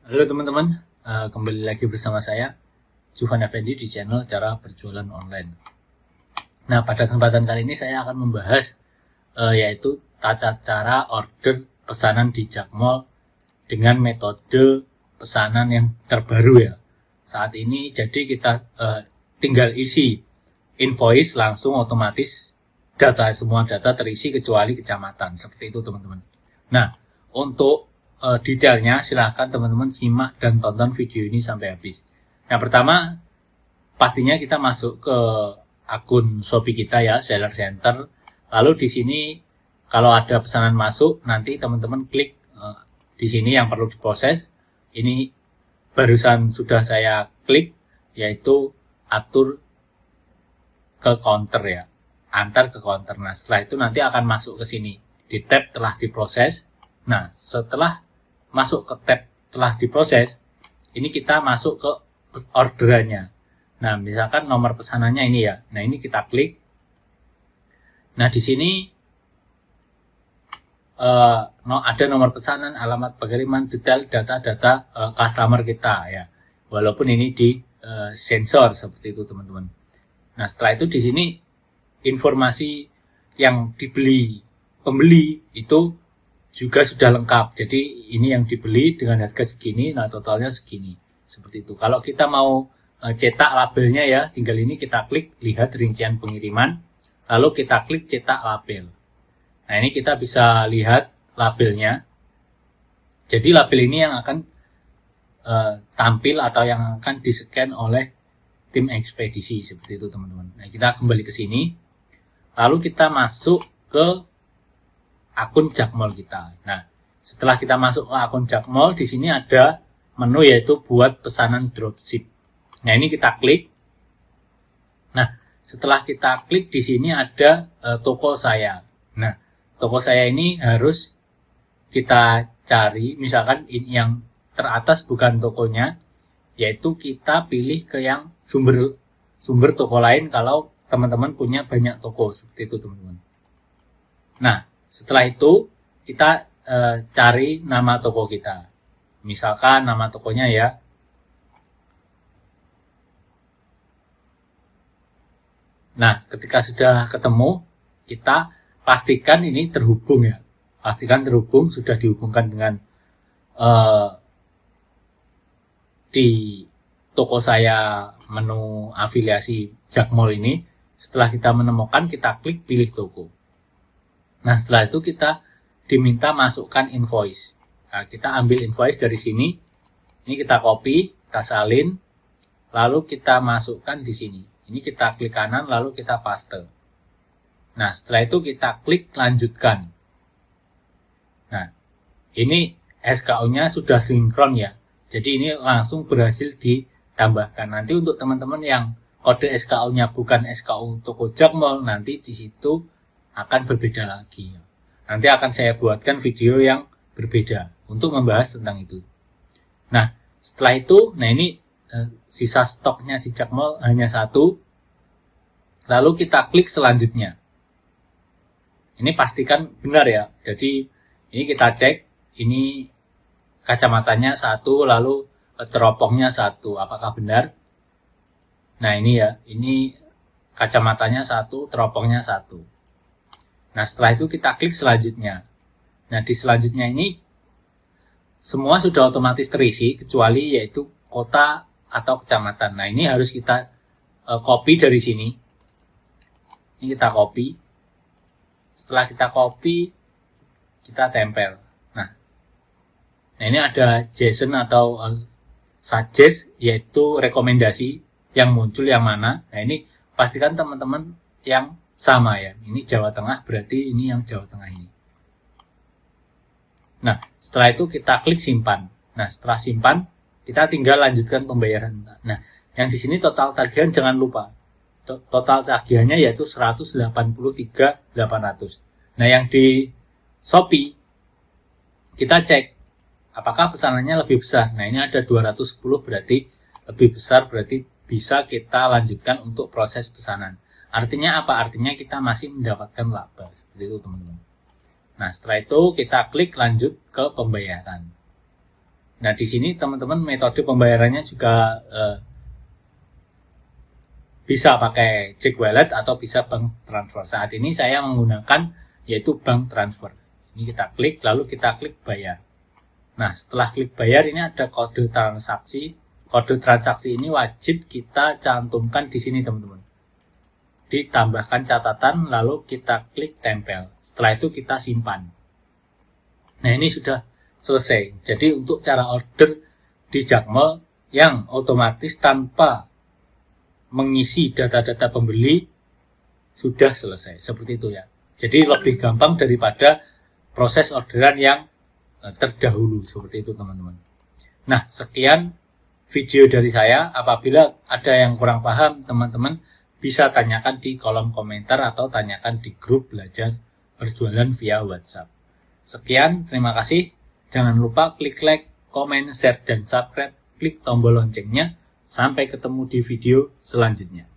Halo teman-teman, kembali lagi bersama saya, Juhan Effendi di channel Cara Berjualan Online. Nah, pada kesempatan kali ini saya akan membahas yaitu tata cara order pesanan di Jakmall dengan metode pesanan yang terbaru ya. Saat ini jadi kita tinggal isi invoice langsung otomatis semua data terisi kecuali kecamatan. Seperti itu teman-teman. Nah, untuk detailnya silahkan teman-teman simak dan tonton video ini sampai habis. Yang pertama, pastinya kita masuk ke akun Shopee kita ya, Seller Center. Lalu di sini kalau ada pesanan masuk, nanti teman-teman klik di sini yang perlu diproses. Ini barusan sudah saya klik, yaitu atur ke counter ya, antar ke counter. Nah, setelah itu nanti akan masuk ke sini di tab telah diproses. Nah, setelah masuk ke tab telah diproses, ini kita masuk ke orderannya. Nah, misalkan nomor pesanannya ini ya. Nah, ini kita klik. Nah, di sini ada nomor pesanan, alamat pengiriman, detail data-data customer kita ya. Walaupun ini di sensor seperti itu teman-teman. Nah, setelah itu di sini informasi yang dibeli pembeli itu juga sudah lengkap. Jadi ini yang dibeli dengan harga segini, nah totalnya segini. Seperti itu. Kalau kita mau cetak labelnya ya, tinggal ini kita klik lihat rincian pengiriman, lalu kita klik cetak label. Nah, ini kita bisa lihat labelnya. Jadi label ini yang akan tampil atau yang akan di-scan oleh tim ekspedisi seperti itu teman-teman. Nah, kita kembali ke sini. Lalu kita masuk ke akun Jakmall kita. Nah, setelah kita masuk ke akun Jakmall, di sini ada menu yaitu buat pesanan dropship. Nah, ini kita klik. Nah, setelah kita klik di sini ada toko saya. Nah, toko saya ini harus kita cari, misalkan ini yang teratas bukan tokonya, yaitu kita pilih ke yang sumber toko lain kalau teman-teman punya banyak toko seperti itu teman-teman. Nah, setelah itu kita cari nama toko kita. Misalkan nama tokonya ya. Nah, ketika sudah ketemu, kita pastikan ini terhubung ya. Pastikan terhubung, sudah dihubungkan dengan di toko saya menu afiliasi Jakmall ini. Setelah kita menemukan, kita klik pilih toko. Nah, setelah itu kita diminta masukkan invoice. Nah, kita ambil invoice dari sini. Ini kita copy, kita salin, lalu kita masukkan di sini. Ini kita klik kanan, lalu kita paste. Nah, setelah itu kita klik lanjutkan. Nah, ini SKU-nya sudah sinkron ya. Jadi ini langsung berhasil ditambahkan. Nanti untuk teman-teman yang kode SKU-nya bukan SKU toko Jakmall, nanti di situ akan berbeda lagi. Nanti akan saya buatkan video yang berbeda untuk membahas tentang itu. Nah, setelah itu, nah ini sisa stoknya di Jakmall hanya satu. Lalu kita klik selanjutnya. Ini pastikan benar ya. Jadi ini kita cek, ini kacamatanya satu, lalu teropongnya satu. Apakah benar? Nah ini ya, ini kacamatanya satu, teropongnya satu. Nah, setelah itu kita klik selanjutnya. Nah, di selanjutnya ini semua sudah otomatis terisi kecuali yaitu kota atau kecamatan. Nah, ini harus kita copy dari sini. Ini kita copy. Setelah kita copy, kita tempel. Nah ini ada JSON atau suggest, yaitu rekomendasi yang muncul yang mana. Nah, ini pastikan teman-teman yang sama ya, ini Jawa Tengah, berarti ini yang Jawa Tengah ini. Nah, setelah itu kita klik simpan. Nah, setelah simpan, kita tinggal lanjutkan pembayaran. Nah, yang di sini total tagihan jangan lupa. Total tagihannya yaitu 183.800. Nah, yang di Shopee, kita cek apakah pesanannya lebih besar. Nah, ini ada 210, berarti lebih besar, berarti bisa kita lanjutkan untuk proses pesanan. Artinya apa? Artinya kita masih mendapatkan laba. Seperti itu teman-teman. Nah, setelah itu kita klik lanjut ke pembayaran. Nah, di sini teman-teman metode pembayarannya juga bisa pakai check wallet atau bisa bank transfer. Saat ini saya menggunakan yaitu bank transfer. Ini kita klik, lalu kita klik bayar. Nah, setelah klik bayar ini ada kode transaksi. Kode transaksi ini wajib kita cantumkan di sini, teman-teman. Ditambahkan catatan, lalu kita klik tempel. Setelah itu kita simpan. Nah, ini sudah selesai. Jadi untuk cara order di Jakmall yang otomatis tanpa mengisi data-data pembeli sudah selesai. Seperti itu ya. Jadi lebih gampang daripada proses orderan yang terdahulu. Seperti itu, teman-teman. Nah, sekian video dari saya. Apabila ada yang kurang paham, teman-teman bisa tanyakan di kolom komentar atau tanyakan di grup belajar berjualan via WhatsApp. Sekian, terima kasih. Jangan lupa klik like, komen, share, dan subscribe. Klik tombol loncengnya. Sampai ketemu di video selanjutnya.